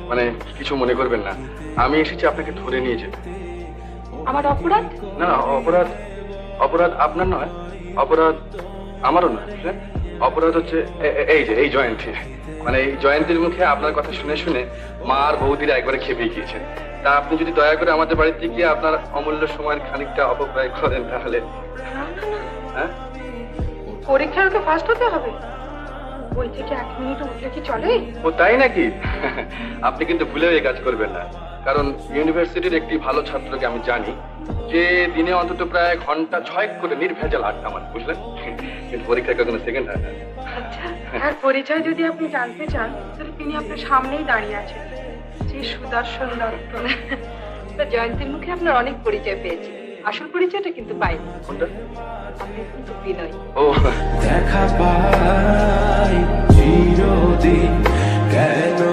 মানে কিছু মনে করবেন না, আমি এসেছি আপনাকে ধরে নিয়ে যেতে। আমার অপরাধ? না না, অপরাধ অপরাধ আপনার নয়, অপরাধ আমারও নয়। অপরাধ হচ্ছে এই জয়ন্তী, মানে এই জয়ন্তীর মুখে আপনার কথা শুনে শুনে মা আর বৌদিরা একবারে খেপে গিয়েছেন। তা আপনি যদি দয়া করে আমাদের বাড়িতে গিয়ে আপনার অমূল্য সময়ের খানিকটা অপব্যয় করেন তাহলে। হ্যাঁ, পরীক্ষায় তো ফার্স্ট হতে হবে, বই থেকে 1 মিনিট উঠলে কি চলে? ও তাই নাকি? আপনি কিন্তু ভুলেও এই কাজ করবেন না, কারণ ইউনিভার্সিটির একটি ভালো ছাত্রকে আমি জানি যে দিনে অন্তত প্রায় ঘন্টা 6 করে নির্ভেজাল আড্ডা মানে, বুঝলেন? কিন্তু পরীক্ষায় কখনো সেকেন্ড হয় না। আচ্ছা, আর পরিচয় যদি আপনি জানতে চান তাহলে তিনি আপনার সামনেই দাঁড়িয়ে আছেন, যে সুদর্শন দত্ত। তা জয়ন্তীর মুখে আপনার অনেক পরিচয় পেয়েছি, আসল পরিচয়টা কিন্তু পাইনি। কোনটা? আপনি কিন্তু বিনয়। ও দেখা পাই চিরদিন কেন